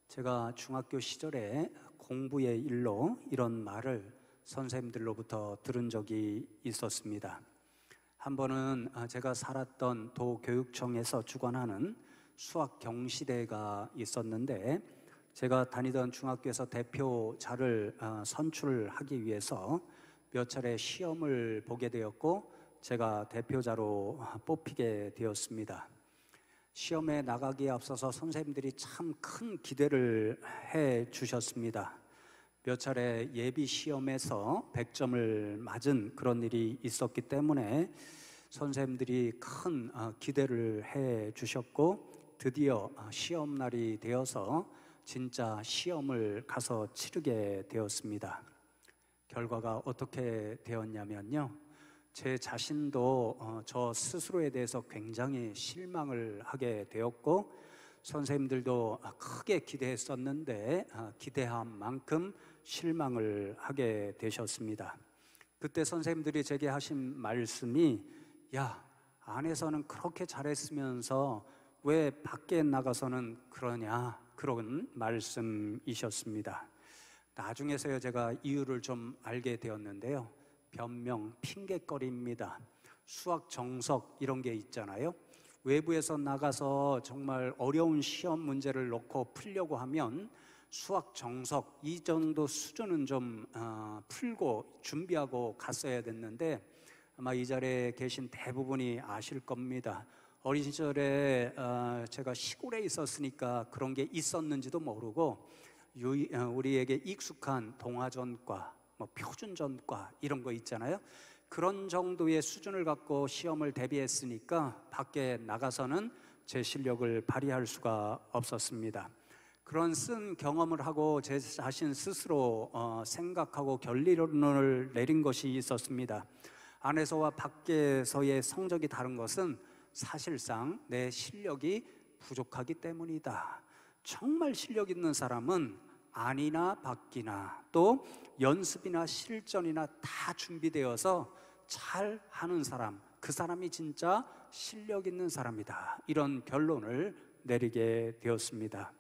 제가 중학교 시절에 공부의 일로 이런 말을 선생님들로부터 들은 적이 있었습니다. 한 번은 제가 살았던 도교육청에서 주관하는 수학 경시대회가 있었는데, 제가 다니던 중학교에서 대표자를 선출하기 위해서 몇 차례 시험을 보게 되었고, 제가 대표자로 뽑히게 되었습니다. 시험에 나가기에 앞서서 선생님들이 참 큰 기대를 해 주셨습니다. 몇 차례 예비 시험에서 100점을 맞은 그런 일이 있었기 때문에 선생님들이 큰 기대를 해 주셨고, 드디어 시험 날이 되어서 진짜 시험을 가서 치르게 되었습니다. 결과가 어떻게 되었냐면요, 제 자신도 저 스스로에 대해서 굉장히 실망을 하게 되었고, 선생님들도 크게 기대했었는데 기대한 만큼 실망을 하게 되셨습니다. 그때 선생님들이 제게 하신 말씀이, 야, 안에서는 그렇게 잘했으면서 왜 밖에 나가서는 그러냐, 그런 말씀이셨습니다. 나중에서야 제가 이유를 좀 알게 되었는데요, 변명, 핑계거리입니다. 수학 정석 이런 게 있잖아요. 외부에서 나가서 정말 어려운 시험 문제를 놓고 풀려고 하면 수학 정석 이 정도 수준은 좀 풀고 준비하고 갔어야 됐는데, 아마 이 자리에 계신 대부분이 아실 겁니다. 어린 시절에 제가 시골에 있었으니까 그런 게 있었는지도 모르고, 우리에게 익숙한 동화전과 표준전과 이런 거 있잖아요. 그런 정도의 수준을 갖고 시험을 대비했으니까 밖에 나가서는 제 실력을 발휘할 수가 없었습니다. 그런 쓴 경험을 하고 제 자신 스스로 생각하고 결론을 내린 것이 있었습니다. 안에서와 밖에서의 성적이 다른 것은 사실상 내 실력이 부족하기 때문이다. 정말 실력 있는 사람은 안이나 밖이나 또 연습이나 실전이나 다 준비되어서 잘 하는 사람, 그 사람이 진짜 실력 있는 사람이다, 이런 결론을 내리게 되었습니다.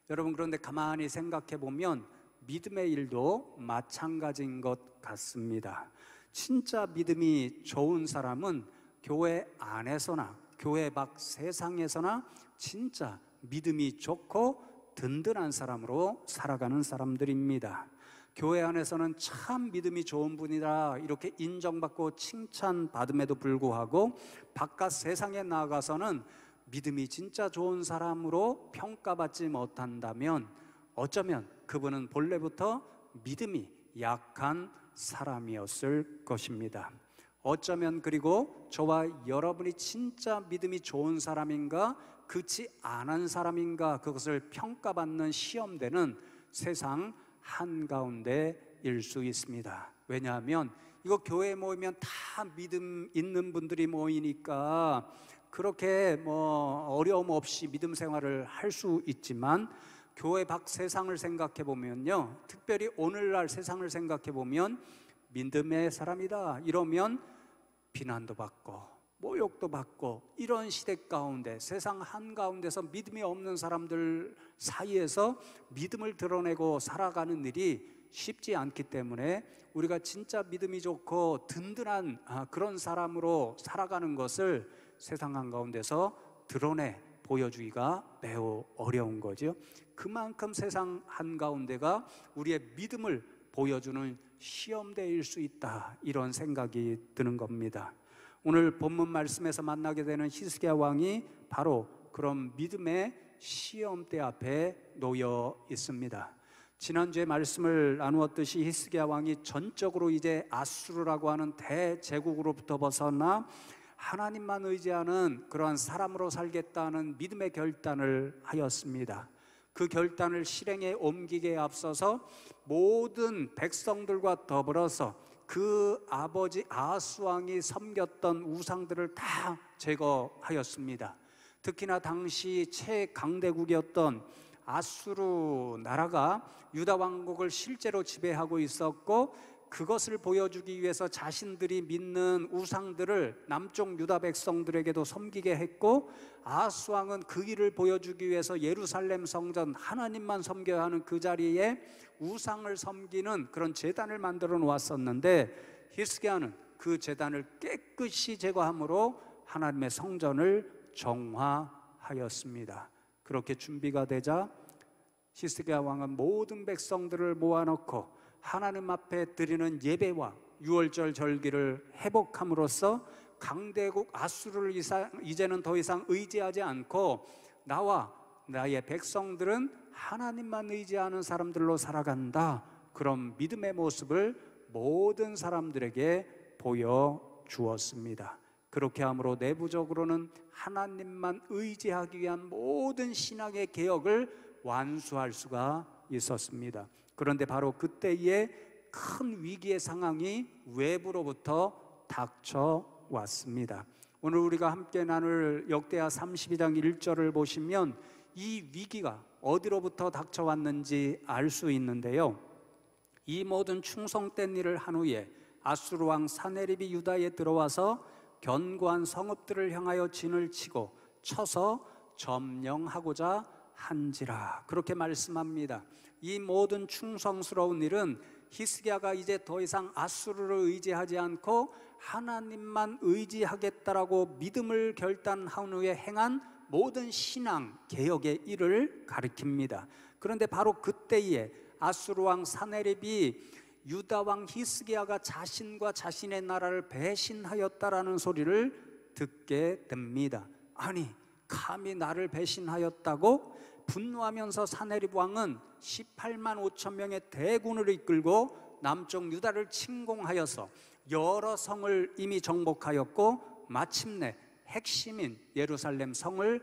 여러분, 그런데 가만히 생각해 보면 믿음의 일도 마찬가지인 것 같습니다. 진짜 믿음이 좋은 사람은 교회 안에서나 교회 밖 세상에서나 진짜 믿음이 좋고 든든한 사람으로 살아가는 사람들입니다. 교회 안에서는 참 믿음이 좋은 분이다 이렇게 인정받고 칭찬받음에도 불구하고, 바깥 세상에 나가서는 믿음이 진짜 좋은 사람으로 평가받지 못한다면 어쩌면 그분은 본래부터 믿음이 약한 사람이었을 것입니다. 어쩌면 그리고 저와 여러분이 진짜 믿음이 좋은 사람인가 그렇지 않은 사람인가, 그것을 평가받는 시험대는 세상 한가운데일 수 있습니다. 왜냐하면 이거 교회에 모이면 다 믿음 있는 분들이 모이니까 그렇게 어려움 없이 믿음 생활을 할 수 있지만, 교회 밖 세상을 생각해 보면요, 특별히 오늘날 세상을 생각해 보면 믿음의 사람이다 이러면 비난도 받고 모욕도 받고, 이런 시대 가운데 세상 한가운데서 믿음이 없는 사람들 사이에서 믿음을 드러내고 살아가는 일이 쉽지 않기 때문에 우리가 진짜 믿음이 좋고 든든한 그런 사람으로 살아가는 것을 세상 한가운데서 드러내 보여주기가 매우 어려운 거죠. 그만큼 세상 한가운데가 우리의 믿음을 보여주는 시험대일 수 있다, 이런 생각이 드는 겁니다. 오늘 본문 말씀에서 만나게 되는 히스기야 왕이 바로 그런 믿음의 시험대 앞에 놓여 있습니다. 지난주에 말씀을 나누었듯이 히스기야 왕이 전적으로 이제 아수르라고 하는 대제국으로부터 벗어나 하나님만 의지하는 그러한 사람으로 살겠다는 믿음의 결단을 하였습니다. 그 결단을 실행에 옮기기에 앞서서 모든 백성들과 더불어서 그 아버지 아하스왕이 섬겼던 우상들을 다 제거하였습니다. 특히나 당시 최강대국이었던 아수르 나라가 유다 왕국을 실제로 지배하고 있었고, 그것을 보여주기 위해서 자신들이 믿는 우상들을 남쪽 유다 백성들에게도 섬기게 했고, 아하스 왕은 그 일을 보여주기 위해서 예루살렘 성전 하나님만 섬겨야 하는 그 자리에 우상을 섬기는 그런 제단을 만들어 놓았었는데, 히스기야는 그 제단을 깨끗이 제거함으로 하나님의 성전을 정화하였습니다. 그렇게 준비가 되자 히스기야 왕은 모든 백성들을 모아놓고 하나님 앞에 드리는 예배와 유월절 절기를 회복함으로써 강대국 아수르를 이제는 더 이상 의지하지 않고 나와 나의 백성들은 하나님만 의지하는 사람들로 살아간다, 그런 믿음의 모습을 모든 사람들에게 보여주었습니다. 그렇게 함으로 내부적으로는 하나님만 의지하기 위한 모든 신앙의 개혁을 완수할 수가 있었습니다. 그런데 바로 그때에 큰 위기의 상황이 외부로부터 닥쳐왔습니다. 오늘 우리가 함께 나눌 역대하 32장 1절을 보시면 이 위기가 어디로부터 닥쳐왔는지 알 수 있는데요, 이 모든 충성된 일을 한 후에 아수르 왕 사네립이 유다에 들어와서 견고한 성읍들을 향하여 진을 치고 쳐서 점령하고자 한지라, 그렇게 말씀합니다. 이 모든 충성스러운 일은 히스기야가 이제 더 이상 아수르를 의지하지 않고 하나님만 의지하겠다라고 믿음을 결단한 후에 행한 모든 신앙 개혁의 일을 가리킵니다. 그런데 바로 그때에 아수르 왕 사네립이 유다 왕 히스기야가 자신과 자신의 나라를 배신하였다라는 소리를 듣게 됩니다. 아니, 감히 나를 배신하였다고? 분노하면서 사네립 왕은 18만 5천 명의 대군을 이끌고 남쪽 유다를 침공하여서 여러 성을 이미 정복하였고 마침내 핵심인 예루살렘 성을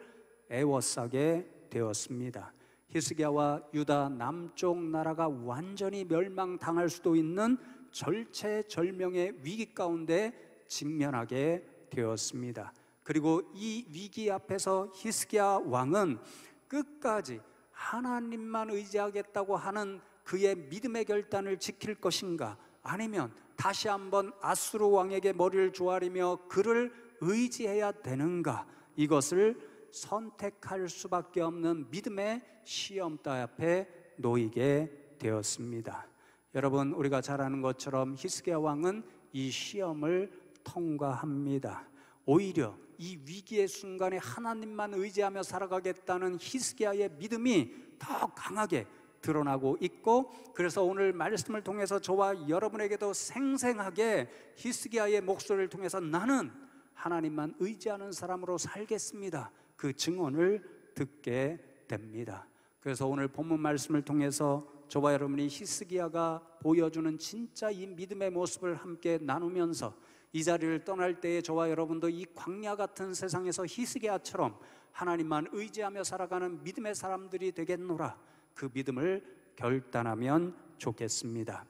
에워싸게 되었습니다. 히스기야와 유다 남쪽 나라가 완전히 멸망당할 수도 있는 절체절명의 위기 가운데 직면하게 되었습니다. 그리고 이 위기 앞에서 히스기야 왕은 끝까지 하나님만 의지하겠다고 하는 그의 믿음의 결단을 지킬 것인가, 아니면 다시 한번 아수르 왕에게 머리를 조아리며 그를 의지해야 되는가, 이것을 선택할 수밖에 없는 믿음의 시험대 앞에 놓이게 되었습니다. 여러분, 우리가 잘 아는 것처럼 히스기야 왕은 이 시험을 통과합니다. 오히려 이 위기의 순간에 하나님만 의지하며 살아가겠다는 히스기야의 믿음이 더 강하게 드러나고 있고, 그래서 오늘 말씀을 통해서 저와 여러분에게도 생생하게 히스기야의 목소리를 통해서 나는 하나님만 의지하는 사람으로 살겠습니다, 그 증언을 듣게 됩니다. 그래서 오늘 본문 말씀을 통해서 저와 여러분이 히스기야가 보여주는 진짜 이 믿음의 모습을 함께 나누면서 이 자리를 떠날 때에 저와 여러분도 이 광야 같은 세상에서 히스기야처럼 하나님만 의지하며 살아가는 믿음의 사람들이 되겠노라, 그 믿음을 결단하면 좋겠습니다.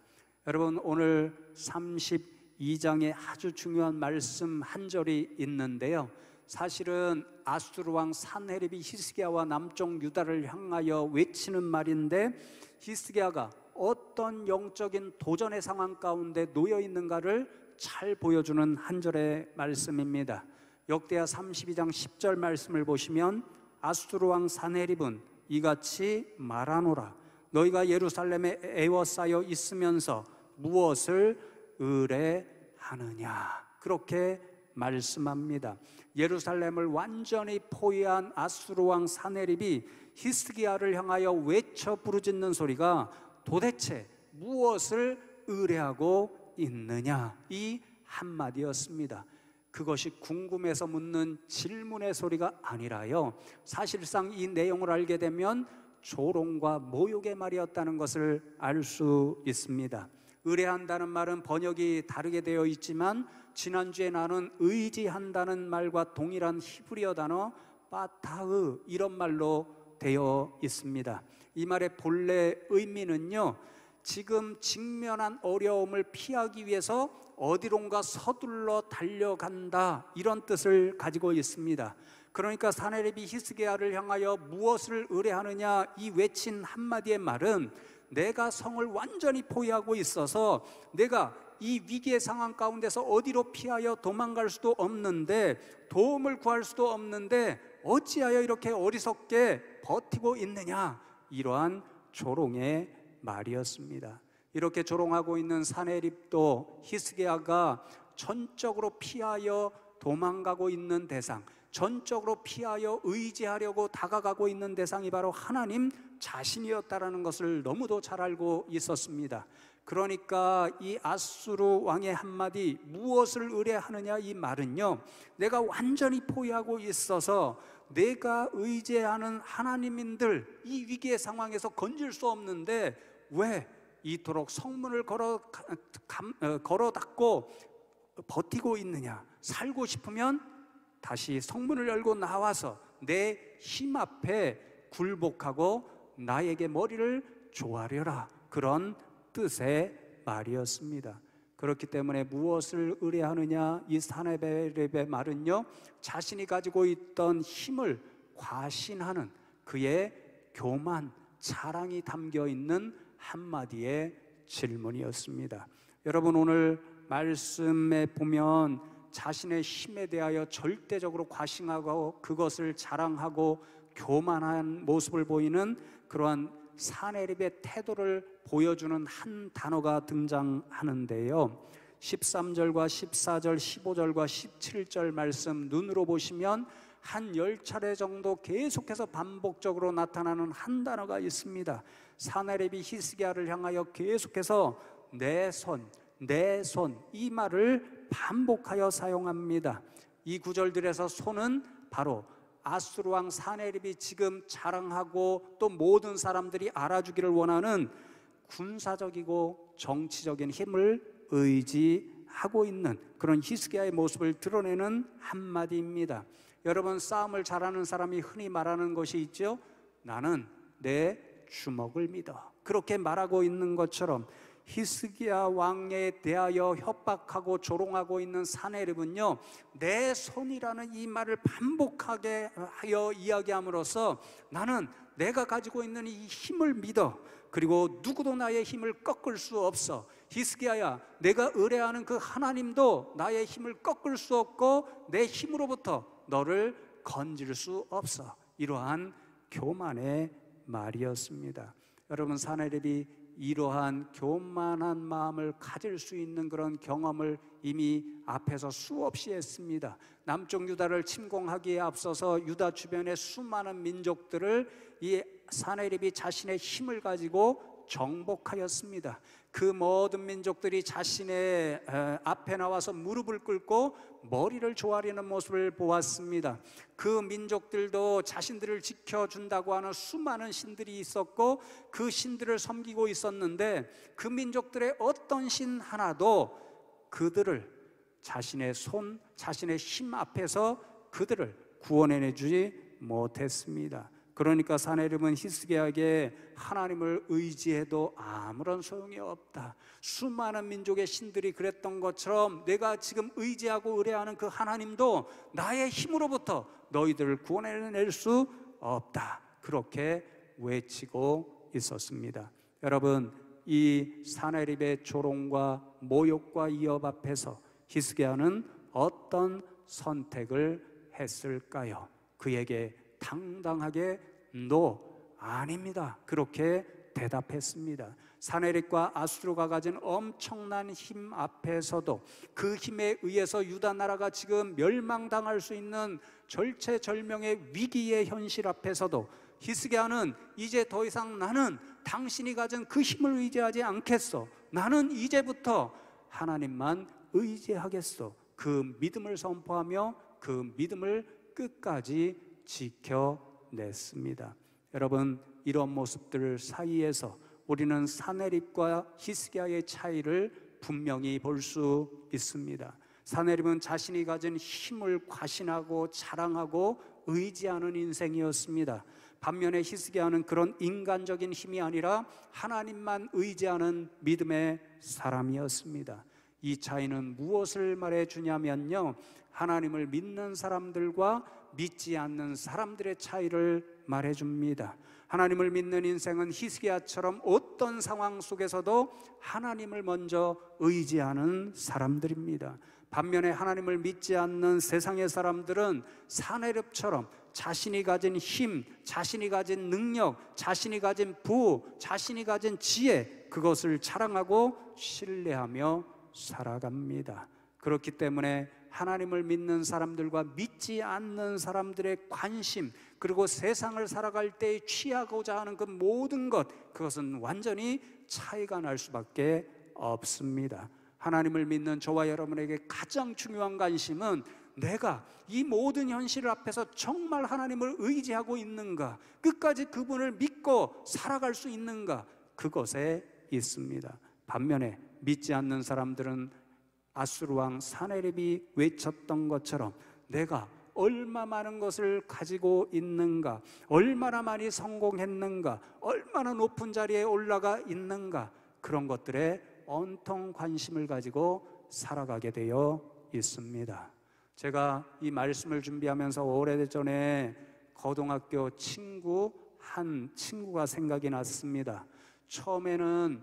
여러분, 오늘 32장에 아주 중요한 말씀 한 절이 있는데요, 사실은 아수르 왕 사네립이 히스기야와 남쪽 유다를 향하여 외치는 말인데, 히스기야가 어떤 영적인 도전의 상황 가운데 놓여 있는가를 잘 보여주는 한 절의 말씀입니다. 역대하 32장 10절 말씀을 보시면 아수르 왕 사네립은 이같이 말하노라, 너희가 예루살렘에 에워싸여 있으면서 무엇을 의뢰하느냐, 그렇게 말씀합니다. 예루살렘을 완전히 포위한 아수르 왕 사네립이 히스기야를 향하여 외쳐 부르짖는 소리가 도대체 무엇을 의뢰하고 있느냐, 이 한마디였습니다. 그것이 궁금해서 묻는 질문의 소리가 아니라요, 사실상 이 내용을 알게 되면 조롱과 모욕의 말이었다는 것을 알 수 있습니다. 의뢰한다는 말은 번역이 다르게 되어 있지만 지난주에 나눈 의지한다는 말과 동일한 히브리어 단어 파타흐, 이런 말로 되어 있습니다. 이 말의 본래 의미는요, 지금 직면한 어려움을 피하기 위해서 어디론가 서둘러 달려간다, 이런 뜻을 가지고 있습니다. 그러니까 사네립이 히스기야를 향하여 무엇을 의뢰하느냐, 이 외친 한마디의 말은 내가 성을 완전히 포위하고 있어서 내가 이 위기의 상황 가운데서 어디로 피하여 도망갈 수도 없는데, 도움을 구할 수도 없는데 어찌하여 이렇게 어리석게 버티고 있느냐, 이러한 조롱의 말이었습니다. 이렇게 조롱하고 있는 사내립도 히스기야가 전적으로 피하여 도망가고 있는 대상, 전적으로 피하여 의지하려고 다가가고 있는 대상이 바로 하나님 자신이었다라는 것을 너무도 잘 알고 있었습니다. 그러니까 이 아수르 왕의 한마디, 무엇을 의뢰하느냐, 이 말은요, 내가 완전히 포위하고 있어서 내가 의지하는 하나님인들 이 위기의 상황에서 건질 수 없는데 왜 이토록 성문을 걸어 닫고 버티고 있느냐, 살고 싶으면 다시 성문을 열고 나와서 내 힘 앞에 굴복하고 나에게 머리를 조아려라, 그런 뜻의 말이었습니다. 그렇기 때문에 무엇을 의뢰하느냐, 이 사네립의 말은요, 자신이 가지고 있던 힘을 과신하는 그의 교만, 자랑이 담겨 있는 한마디의 질문이었습니다. 여러분, 오늘 말씀에 보면 자신의 힘에 대하여 절대적으로 과신하고 그것을 자랑하고 교만한 모습을 보이는 그러한 사네립의 태도를 보여주는 한 단어가 등장하는데요, 13절과 14절, 15절과 17절 말씀 눈으로 보시면 한 10차례 정도 계속해서 반복적으로 나타나는 한 단어가 있습니다. 사네립이 히스기야를 향하여 계속해서 내 손, 내 손, 이 말을 반복하여 사용합니다. 이 구절들에서 손은 바로 아수르 왕 사네립이 지금 자랑하고 또 모든 사람들이 알아주기를 원하는 군사적이고 정치적인 힘을 의지하고 있는 그런 히스기야의 모습을 드러내는 한마디입니다. 여러분, 싸움을 잘하는 사람이 흔히 말하는 것이 있죠. 나는 내 주먹을 믿어. 그렇게 말하고 있는 것처럼 히스기야 왕에 대하여 협박하고 조롱하고 있는 사네립은요, 내 손이라는 이 말을 반복하게 하여 이야기함으로써 나는 내가 가지고 있는 이 힘을 믿어. 그리고 누구도 나의 힘을 꺾을 수 없어. 히스기야야, 내가 의뢰하는 그 하나님도 나의 힘을 꺾을 수 없고 내 힘으로부터 너를 건질 수 없어. 이러한 교만의 말이었습니다. 여러분, 사네립이 이러한 교만한 마음을 가질 수 있는 그런 경험을 이미 앞에서 수없이 했습니다. 남쪽 유다를 침공하기에 앞서서 유다 주변의 수많은 민족들을 이 사네립이 자신의 힘을 가지고 정복하였습니다. 그 모든 민족들이 자신의 앞에 나와서 무릎을 꿇고 머리를 조아리는 모습을 보았습니다. 그 민족들도 자신들을 지켜준다고 하는 수많은 신들이 있었고 그 신들을 섬기고 있었는데 그 민족들의 어떤 신 하나도 그들을 자신의 손, 자신의 힘 앞에서 그들을 구원해내주지 못했습니다. 그러니까 사네립은 히스기야에게 하나님을 의지해도 아무런 소용이 없다. 수많은 민족의 신들이 그랬던 것처럼 내가 지금 의지하고 의뢰하는 그 하나님도 나의 힘으로부터 너희들을 구원해낼 수 없다. 그렇게 외치고 있었습니다. 여러분, 이 사네립의 조롱과 모욕과 위협 앞에서 히스기야는 어떤 선택을 했을까요? 그에게 당당하게 "노, 아닙니다." 그렇게 대답했습니다. 사네립과 아수르가 가진 엄청난 힘 앞에서도, 그 힘에 의해서 유다 나라가 지금 멸망당할 수 있는 절체절명의 위기의 현실 앞에서도 히스기야는 이제 더 이상 나는 당신이 가진 그 힘을 의지하지 않겠어. 나는 이제부터 하나님만 의지하겠어. 그 믿음을 선포하며 그 믿음을 끝까지 지켜냈습니다. 여러분, 이런 모습들 사이에서 우리는 사네립과 히스기야의 차이를 분명히 볼 수 있습니다. 사네립은 자신이 가진 힘을 과신하고 자랑하고 의지하는 인생이었습니다. 반면에 히스기야는 그런 인간적인 힘이 아니라 하나님만 의지하는 믿음의 사람이었습니다. 이 차이는 무엇을 말해주냐면요, 하나님을 믿는 사람들과 믿지 않는 사람들의 차이를 말해줍니다. 하나님을 믿는 인생은 히스기야처럼 어떤 상황 속에서도 하나님을 먼저 의지하는 사람들입니다. 반면에 하나님을 믿지 않는 세상의 사람들은 사내립처럼 자신이 가진 힘, 자신이 가진 능력, 자신이 가진 부, 자신이 가진 지혜, 그것을 자랑하고 신뢰하며 살아갑니다. 그렇기 때문에 하나님을 믿는 사람들과 믿지 않는 사람들의 관심, 그리고 세상을 살아갈 때 취하고자 하는 그 모든 것, 그것은 완전히 차이가 날 수밖에 없습니다. 하나님을 믿는 저와 여러분에게 가장 중요한 관심은 내가 이 모든 현실 앞에서 정말 하나님을 의지하고 있는가, 끝까지 그분을 믿고 살아갈 수 있는가, 그것에 있습니다. 반면에 믿지 않는 사람들은 아수르 왕 사네립이 외쳤던 것처럼 내가 얼마 많은 것을 가지고 있는가, 얼마나 많이 성공했는가, 얼마나 높은 자리에 올라가 있는가, 그런 것들에 온통 관심을 가지고 살아가게 되어 있습니다. 제가 이 말씀을 준비하면서 오래전에 고등학교 한 친구가 생각이 났습니다. 처음에는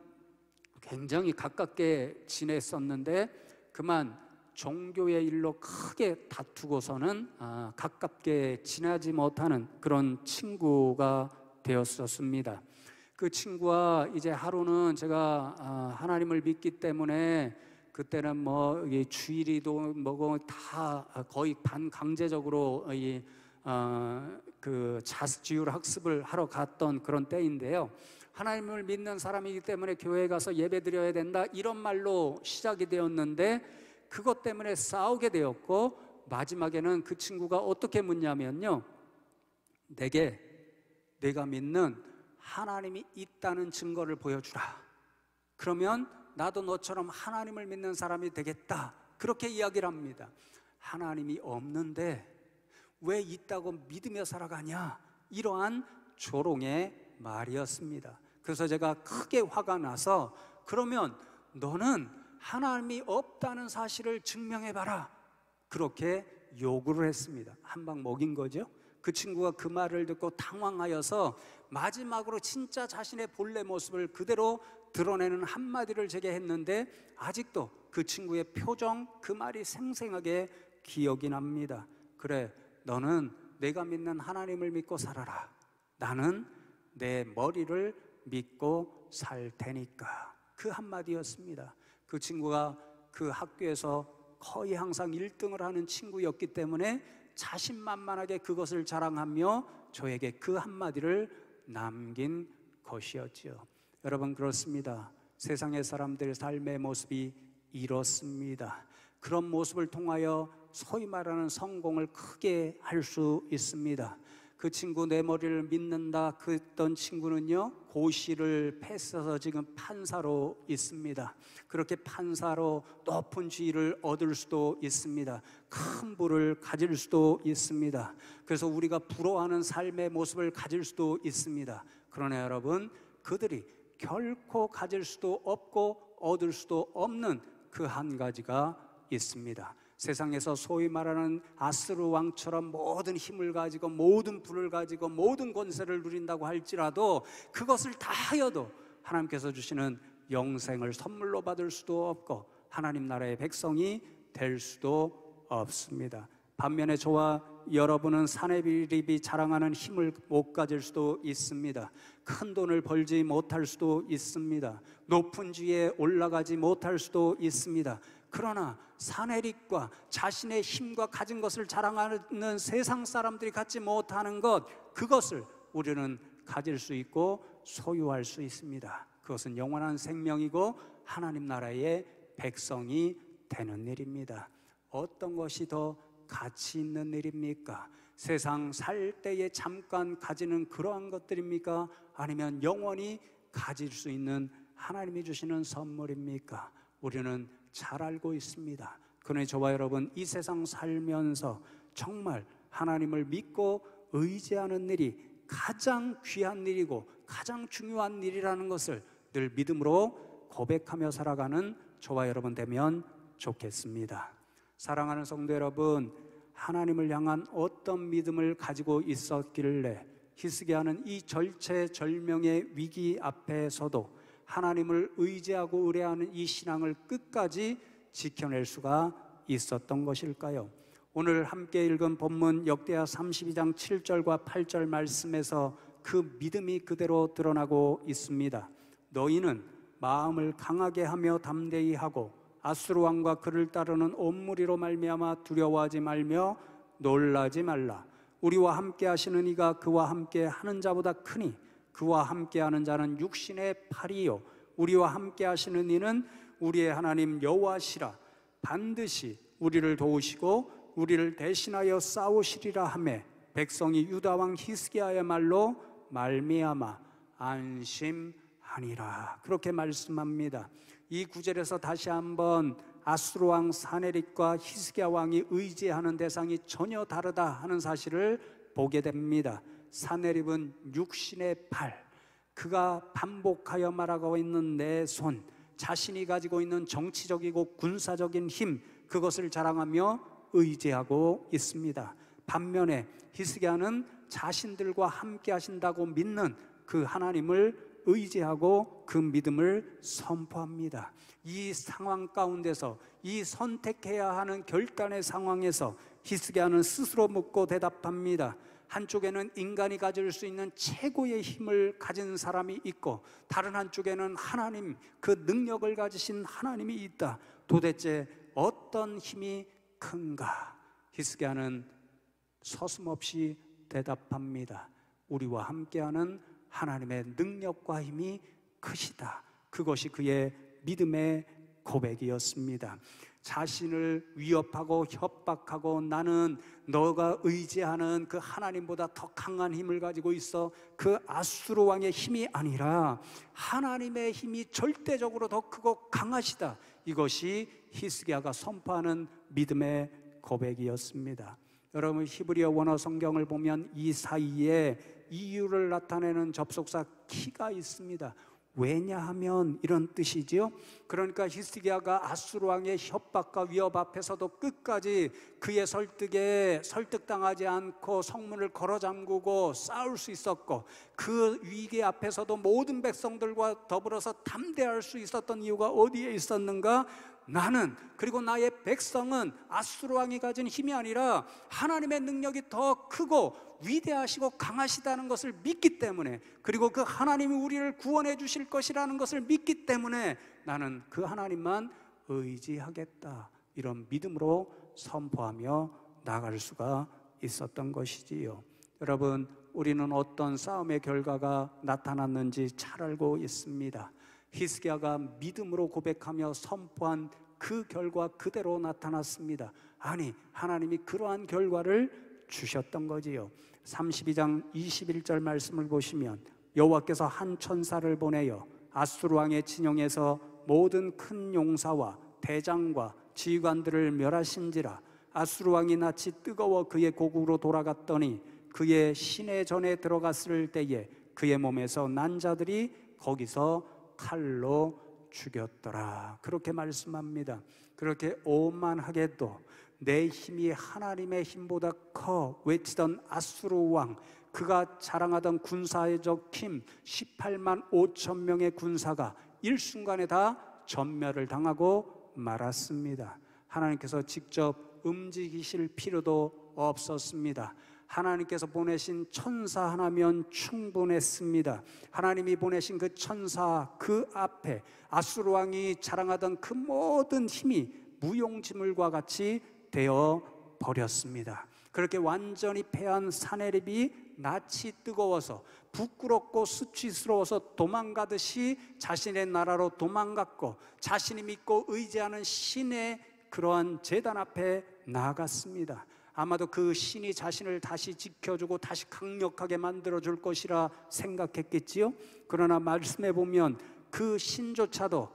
굉장히 가깝게 지냈었는데 그만 종교의 일로 크게 다투고서는 가깝게 지내지 못하는 그런 친구가 되었었습니다. 그 친구와 이제 하루는 제가 하나님을 믿기 때문에 그때는 뭐 주일이도 뭐고 다 거의 반강제적으로 그 자습지율 학습을 하러 갔던 그런 때인데요. 하나님을 믿는 사람이기 때문에 교회에 가서 예배 드려야 된다, 이런 말로 시작이 되었는데 그것 때문에 싸우게 되었고, 마지막에는 그 친구가 어떻게 묻냐면요, 내가 믿는 하나님이 있다는 증거를 보여주라. 그러면 나도 너처럼 하나님을 믿는 사람이 되겠다, 그렇게 이야기를 합니다. 하나님이 없는데 왜 있다고 믿으며 살아가냐, 이러한 조롱의 말이었습니다. 그래서 제가 크게 화가 나서 그러면 너는 하나님이 없다는 사실을 증명해봐라, 그렇게 요구를 했습니다. 한 방 먹인 거죠. 그 친구가 그 말을 듣고 당황하여서 마지막으로 진짜 자신의 본래 모습을 그대로 드러내는 한마디를 제게 했는데 아직도 그 친구의 표정, 그 말이 생생하게 기억이 납니다. 그래, 너는 내가 믿는 하나님을 믿고 살아라. 나는 내 머리를 믿고 살 테니까. 그 한마디였습니다. 그 친구가 그 학교에서 거의 항상 1등을 하는 친구였기 때문에 자신만만하게 그것을 자랑하며 저에게 그 한마디를 남긴 것이었죠. 여러분, 그렇습니다. 세상의 사람들의 삶의 모습이 이렇습니다. 그런 모습을 통하여 소위 말하는 성공을 크게 할 수 있습니다. 그 친구 내 머리를 믿는다 그랬던 친구는요, 고시를 패스해서 지금 판사로 있습니다. 그렇게 판사로 높은 지위를 얻을 수도 있습니다. 큰 부를 가질 수도 있습니다. 그래서 우리가 부러워하는 삶의 모습을 가질 수도 있습니다. 그러나 여러분, 그들이 결코 가질 수도 없고 얻을 수도 없는 그 한 가지가 있습니다. 세상에서 소위 말하는 아스르 왕처럼 모든 힘을 가지고 모든 부를 가지고 모든 권세를 누린다고 할지라도 그것을 다 하여도 하나님께서 주시는 영생을 선물로 받을 수도 없고 하나님 나라의 백성이 될 수도 없습니다. 반면에 저와 여러분은 사내립이 자랑하는 힘을 못 가질 수도 있습니다. 큰 돈을 벌지 못할 수도 있습니다. 높은 지위에 올라가지 못할 수도 있습니다. 그러나 사내립과 자신의 힘과 가진 것을 자랑하는 세상 사람들이 갖지 못하는 것, 그것을 우리는 가질 수 있고 소유할 수 있습니다. 그것은 영원한 생명이고 하나님 나라의 백성이 되는 일입니다. 어떤 것이 더 가치 있는 일입니까? 세상 살 때에 잠깐 가지는 그러한 것들입니까? 아니면 영원히 가질 수 있는 하나님이 주시는 선물입니까? 우리는 잘 알고 있습니다. 그러니 저와 여러분, 이 세상 살면서 정말 하나님을 믿고 의지하는 일이 가장 귀한 일이고 가장 중요한 일이라는 것을 늘 믿음으로 고백하며 살아가는 저와 여러분 되면 좋겠습니다. 사랑하는 성도 여러분, 하나님을 향한 어떤 믿음을 가지고 있었길래 히스기야는 이 절체절명의 위기 앞에서도 하나님을 의지하고 의뢰하는 이 신앙을 끝까지 지켜낼 수가 있었던 것일까요? 오늘 함께 읽은 본문 역대하 32장 7절과 8절 말씀에서 그 믿음이 그대로 드러나고 있습니다. 너희는 마음을 강하게 하며 담대히 하고 아수르 왕과 그를 따르는 온 무리로 말미암아 두려워하지 말며 놀라지 말라. 우리와 함께 하시는 이가 그와 함께 하는 자보다 크니 그와 함께 하는 자는 육신의 팔이요 우리와 함께 하시는 이는 우리의 하나님 여호와시라. 반드시 우리를 도우시고 우리를 대신하여 싸우시리라 하매 백성이 유다 왕 히스기야의 말로 말미암아 안심하니라. 그렇게 말씀합니다. 이 구절에서 다시 한번 아수르 왕 사네립과 히스기야 왕이 의지하는 대상이 전혀 다르다 하는 사실을 보게 됩니다. 사네립은 육신의 팔, 그가 반복하여 말하고 있는 내 손, 자신이 가지고 있는 정치적이고 군사적인 힘, 그것을 자랑하며 의지하고 있습니다. 반면에 히스기야는 자신들과 함께 하신다고 믿는 그 하나님을 의지하고 그 믿음을 선포합니다. 이 상황 가운데서, 이 선택해야 하는 결단의 상황에서 히스기야는 스스로 묻고 대답합니다. 한쪽에는 인간이 가질 수 있는 최고의 힘을 가진 사람이 있고 다른 한쪽에는 하나님, 그 능력을 가지신 하나님이 있다. 도대체 어떤 힘이 큰가? 히스기야는 서슴없이 대답합니다. 우리와 함께하는 하나님의 능력과 힘이 크시다. 그것이 그의 믿음의 고백이었습니다. 자신을 위협하고 협박하고 나는 너가 의지하는 그 하나님보다 더 강한 힘을 가지고 있어, 그 아수르 왕의 힘이 아니라 하나님의 힘이 절대적으로 더 크고 강하시다. 이것이 히스기야가 선포하는 믿음의 고백이었습니다. 여러분, 히브리어 원어 성경을 보면 이 사이에 이유를 나타내는 접속사 키가 있습니다. 왜냐하면 이런 뜻이지요. 그러니까 히스기야가 아수르 왕의 협박과 위협 앞에서도 끝까지 그의 설득에 설득당하지 않고 성문을 걸어 잠그고 싸울 수 있었고, 그 위기 앞에서도 모든 백성들과 더불어서 담대할 수 있었던 이유가 어디에 있었는가? 나는, 그리고 나의 백성은 아수르 왕이 가진 힘이 아니라 하나님의 능력이 더 크고 위대하시고 강하시다는 것을 믿기 때문에, 그리고 그 하나님이 우리를 구원해 주실 것이라는 것을 믿기 때문에 나는 그 하나님만 의지하겠다. 이런 믿음으로 선포하며 나갈 수가 있었던 것이지요. 여러분, 우리는 어떤 싸움의 결과가 나타났는지 잘 알고 있습니다. 히스기야가 믿음으로 고백하며 선포한 그 결과 그대로 나타났습니다. 아니, 하나님이 그러한 결과를 주셨던 거지요. 32장 21절 말씀을 보시면 여호와께서 한 천사를 보내어 아수르 왕의 진영에서 모든 큰 용사와 대장과 지휘관들을 멸하신지라. 아수르 왕이 낯이 뜨거워 그의 고국으로 돌아갔더니 그의 시내 전에 들어갔을 때에 그의 몸에서 난 자들이 거기서 칼로 죽였더라. 그렇게 말씀합니다. 그렇게 오만하게도 내 힘이 하나님의 힘보다 커 외치던 아수르 왕, 그가 자랑하던 군사적 힘 18만 5천 명의 군사가 일순간에 다 전멸을 당하고 말았습니다. 하나님께서 직접 움직이실 필요도 없었습니다. 하나님께서 보내신 천사 하나면 충분했습니다. 하나님이 보내신 그 천사 그 앞에 아수르 왕이 자랑하던 그 모든 힘이 무용지물과 같이 되어 버렸습니다. 그렇게 완전히 패한 사네립이 낯이 뜨거워서 부끄럽고 수치스러워서 도망가듯이 자신의 나라로 도망갔고, 자신이 믿고 의지하는 신의 그러한 제단 앞에 나아갔습니다. 아마도 그 신이 자신을 다시 지켜주고 다시 강력하게 만들어줄 것이라 생각했겠지요. 그러나 말씀해 보면 그 신조차도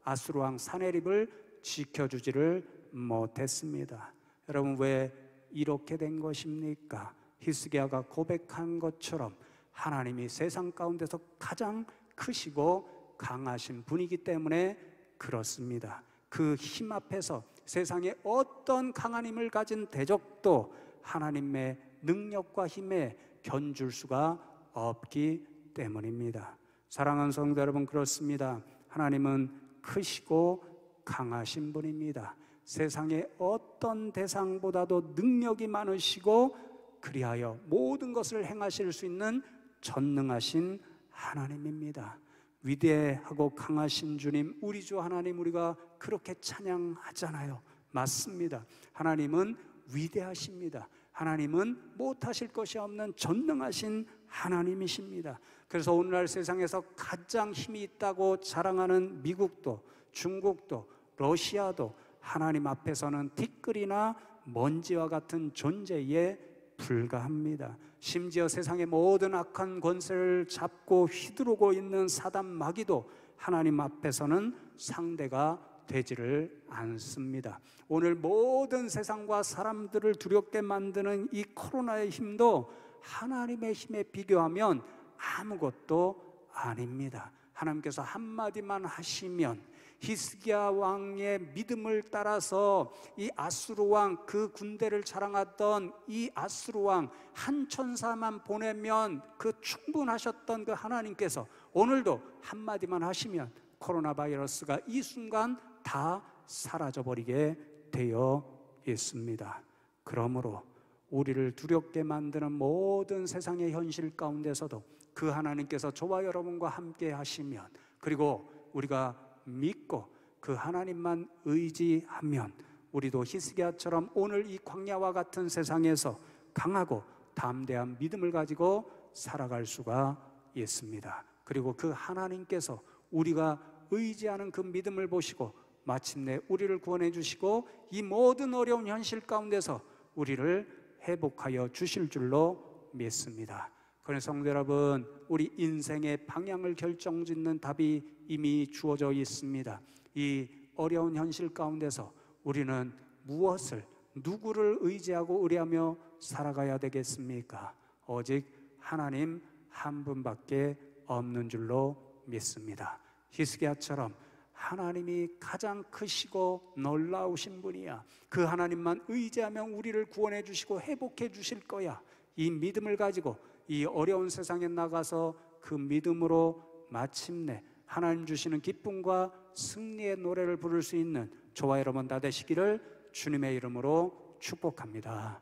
아수르 왕 사네립을 지켜주지를 못했습니다. 여러분, 왜 이렇게 된 것입니까? 히스기야가 고백한 것처럼 하나님이 세상 가운데서 가장 크시고 강하신 분이기 때문에 그렇습니다. 그 힘 앞에서 세상에 어떤 강한 힘을 가진 대적도 하나님의 능력과 힘에 견줄 수가 없기 때문입니다. 사랑하는 성도 여러분, 그렇습니다. 하나님은 크시고 강하신 분입니다. 세상의 어떤 대상보다도 능력이 많으시고 그리하여 모든 것을 행하실 수 있는 전능하신 하나님입니다. 위대하고 강하신 주님, 우리 주 하나님, 우리가 그렇게 찬양하잖아요. 맞습니다. 하나님은 위대하십니다. 하나님은 못하실 것이 없는 전능하신 하나님이십니다. 그래서 오늘날 세상에서 가장 힘이 있다고 자랑하는 미국도, 중국도, 러시아도 하나님 앞에서는 티끌이나 먼지와 같은 존재에 불과합니다. 심지어 세상의 모든 악한 권세를 잡고 휘두르고 있는 사단 마귀도 하나님 앞에서는 상대가 되지를 않습니다. 오늘 모든 세상과 사람들을 두렵게 만드는 이 코로나의 힘도 하나님의 힘에 비교하면 아무것도 아닙니다. 하나님께서 한마디만 하시면, 히스기야 왕의 믿음을 따라서 이 아수르 왕, 그 군대를 자랑했던 이 아수르 왕 한 천사만 보내면 그 충분하셨던 그 하나님께서 오늘도 한마디만 하시면 코로나 바이러스가 이 순간 다 사라져버리게 되어 있습니다. 그러므로 우리를 두렵게 만드는 모든 세상의 현실 가운데서도 그 하나님께서 저와 여러분과 함께 하시면, 그리고 우리가 믿고 그 하나님만 의지하면 우리도 히스기야처럼 오늘 이 광야와 같은 세상에서 강하고 담대한 믿음을 가지고 살아갈 수가 있습니다. 그리고 그 하나님께서 우리가 의지하는 그 믿음을 보시고 마침내 우리를 구원해 주시고 이 모든 어려운 현실 가운데서 우리를 회복하여 주실 줄로 믿습니다. 그래서 성도 여러분, 우리 인생의 방향을 결정짓는 답이 이미 주어져 있습니다. 이 어려운 현실 가운데서 우리는 무엇을, 누구를 의지하고 의뢰하며 살아가야 되겠습니까? 오직 하나님 한 분밖에 없는 줄로 믿습니다. 히스기야처럼 하나님이 가장 크시고 놀라우신 분이야. 그 하나님만 의지하면 우리를 구원해 주시고 회복해 주실 거야. 이 믿음을 가지고 이 어려운 세상에 나가서 그 믿음으로 마침내 하나님 주시는 기쁨과 승리의 노래를 부를 수 있는 저와 여러분 다 되시기를 주님의 이름으로 축복합니다.